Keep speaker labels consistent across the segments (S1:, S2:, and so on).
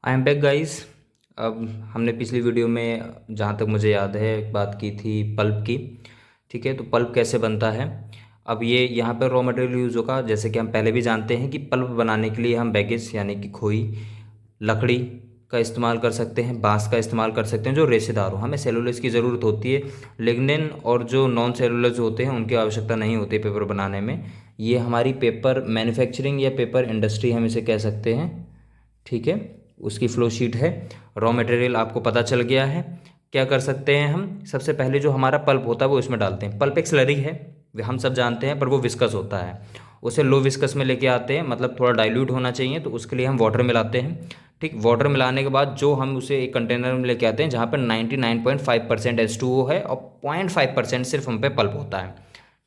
S1: I am back guys. अब हमने पिछली वीडियो में जहाँ तक मुझे याद है एक बात की थी पल्प की। ठीक है, तो पल्प कैसे बनता है। अब ये यहाँ पर रॉ मटेरियल यूज़ होगा। जैसे कि हम पहले भी जानते हैं कि पल्प बनाने के लिए हम बैगेज यानी कि खोई लकड़ी का इस्तेमाल कर सकते हैं, बांस का इस्तेमाल कर सकते हैं जो रेशेदार हो। हमें सेलुलोज की ज़रूरत होती है, लिग्निन और जो नॉन सेलुलोज होते हैं उनकी आवश्यकता नहीं होती पेपर बनाने में। ये हमारी पेपर मैन्युफैक्चरिंग या पेपर इंडस्ट्री हम इसे कह सकते हैं। ठीक है, उसकी फ्लो शीट है। रॉ मटेरियल आपको पता चल गया है। क्या कर सकते हैं हम, सबसे पहले जो हमारा पल्प होता है वो इसमें डालते हैं। पल्प एक स्लरी है, वे हम सब जानते हैं, पर वो विस्कस होता है। उसे लो विस्कस में लेके आते हैं, मतलब थोड़ा डाइल्यूट होना चाहिए, तो उसके लिए हम वाटर मिलाते हैं। ठीक, वाटर मिलाने के बाद जो हम उसे एक कंटेनर में लेके आते हैं जहाँ पर 99.5% H2O है और 0.5% सिर्फ हम पे पल्प होता है।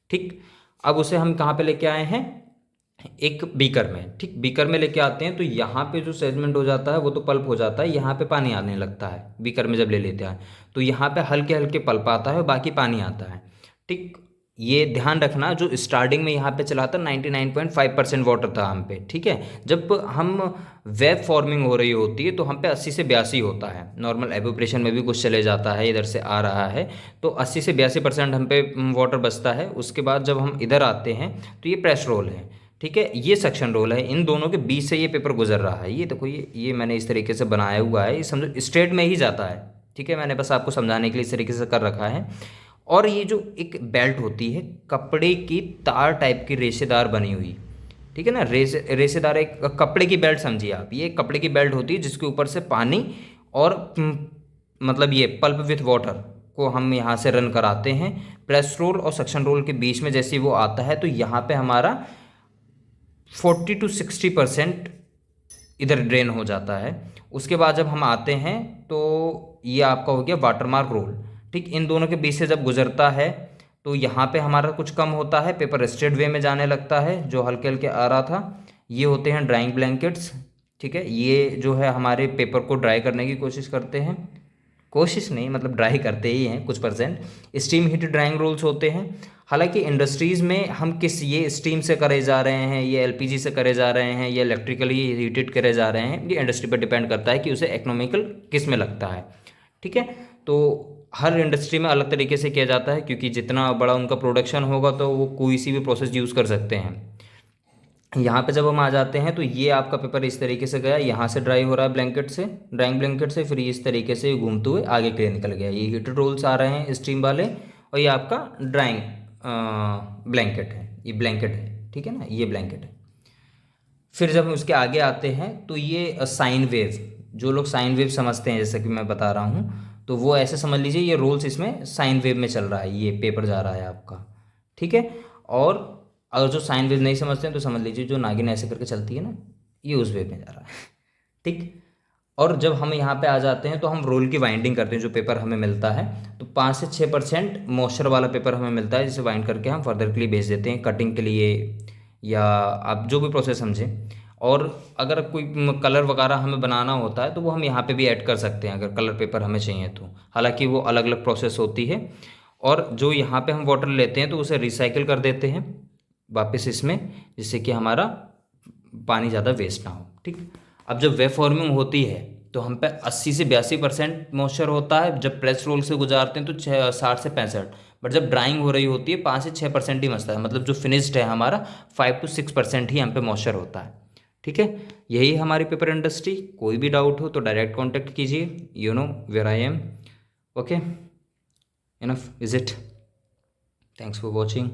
S1: ठीक, अब उसे हम कहाँ पे लेके आए हैं, एक बीकर में। ठीक, बीकर में लेके आते हैं तो यहाँ पे जो सेगमेंट हो जाता है वो तो पल्प हो जाता है, यहाँ पे पानी आने लगता है। बीकर में जब ले लेते हैं तो यहाँ पे हल्के हल्के पल्प आता है और बाकी पानी आता है। ठीक, ये ध्यान रखना, जो स्टार्टिंग में यहाँ पे चला था 99.5% वाटर था हम पे। ठीक है, जब हम वेब फॉर्मिंग हो रही होती है तो हम पे 80 से 82 होता है। नॉर्मल एवोप्रेशन में भी कुछ चले जाता है, इधर से आ रहा है तो 80 से 82% हम पे वाटर बचता है। उसके बाद जब हम इधर आते हैं तो ये प्रेस रोल है। ठीक है, ये सक्शन रोल है, इन दोनों के बीच से ये पेपर गुजर रहा है। ये देखो, ये मैंने इस तरीके से बनाया हुआ है, ये समझो स्ट्रेट में ही जाता है। ठीक है, मैंने बस आपको समझाने के लिए इस तरीके से कर रखा है। और ये जो एक बेल्ट होती है कपड़े की तार टाइप की रेशेदार बनी हुई, ठीक है ना, रेशेदार एक कपड़े की बेल्ट समझिए आप। ये एक कपड़े की बेल्ट होती है जिसके ऊपर से पानी और मतलब ये पल्प विथ वाटर को हम यहाँ से रन कराते हैं। प्रेस रोल और सक्शन रोल के बीच में जैसे ही वो आता है तो यहाँ पे हमारा 40 to 60% इधर ड्रेन हो जाता है। उसके बाद जब हम आते हैं तो ये आपका हो गया वाटरमार्क रोल। ठीक, इन दोनों के बीच से जब गुजरता है तो यहाँ पे हमारा कुछ कम होता है, पेपर स्ट्रेट वे में जाने लगता है जो हल्के हल्के आ रहा था। ये होते हैं ड्राइंग ब्लैंकेट्स। ठीक है, ये जो है हमारे पेपर को ड्राई करने की कोशिश करते हैं, कोशिश नहीं मतलब ड्राई करते ही हैं कुछ percent. Steam heat drawing rolls होते हैं। हालांकि इंडस्ट्रीज़ में हम किस, ये स्टीम से करे जा रहे हैं, ये एलपीजी से करे जा रहे हैं, ये इलेक्ट्रिकली हीटेड करे जा रहे हैं, ये इंडस्ट्री पर डिपेंड करता है कि उसे इकोनॉमिकल किस में लगता है। ठीक है, तो हर इंडस्ट्री में अलग तरीके से किया जाता है, क्योंकि जितना बड़ा उनका प्रोडक्शन होगा तो वो कोई सी भी प्रोसेस यूज़ कर सकते हैं। यहाँ पे जब हम आ जाते हैं तो ये आपका पेपर इस तरीके से गया, यहाँ से ड्राई हो रहा है ब्लैंकेट से, ड्राइंग ब्लैंकेट से, फिर इस तरीके से घूमते हुए आगे के लिए निकल गया। ये हीटर रोल्स आ रहे हैं स्टीम वाले, और ये आपका ड्राइंग ब्लैंकेट है, ये ब्लैंकेट है। ठीक है ना, ये ब्लैंकेट है। फिर जब हम उसके आगे आते हैं तो ये साइन वेव, जो लोग साइन वेव समझते हैं जैसा कि मैं बता रहा हूँ, तो वो ऐसे समझ लीजिए ये रोल्स इसमें साइन वेव में चल रहा है, ये पेपर जा रहा है आपका। ठीक है, और अगर जो साइन वेव नहीं समझते हैं तो समझ लीजिए जो नागिन ऐसे करके चलती है ना, ये उस वेव में जा रहा है। ठीक, और जब हम यहाँ पे आ जाते हैं तो हम रोल की वाइंडिंग करते हैं। जो पेपर हमें मिलता है तो 5 से 6% मॉइस्चर वाला पेपर हमें मिलता है, जिसे वाइंड करके हम फर्दर के लिए भेज देते हैं कटिंग के लिए, या आप जो भी प्रोसेस समझें। और अगर कोई कलर वगैरह हमें बनाना होता है तो वो हम यहाँ पे भी ऐड कर सकते हैं अगर कलर पेपर हमें चाहिए तो। हालांकि वो अलग अलग प्रोसेस होती है। और जो यहाँ पे हम वाटर लेते हैं तो उसे रिसाइकिल कर देते हैं वापस इसमें, जिससे कि हमारा पानी ज़्यादा वेस्ट ना हो। ठीक, अब जब वेव फॉर्मिंग होती है तो हम पे 80 से 82% मॉइस्चर होता है। जब प्रेस रोल से गुजारते हैं तो 60 से 65, बट जब ड्राइंग हो रही होती है 5 से 6% ही बचता है। मतलब जो फिनिश्ड है हमारा 5 to 6% ही हम पे मॉइस्चर होता है। ठीक है, यही हमारी पेपर इंडस्ट्री। कोई भी डाउट हो तो डायरेक्ट कॉन्टैक्ट कीजिए, you know where I am. Okay, enough is it, thanks for watching.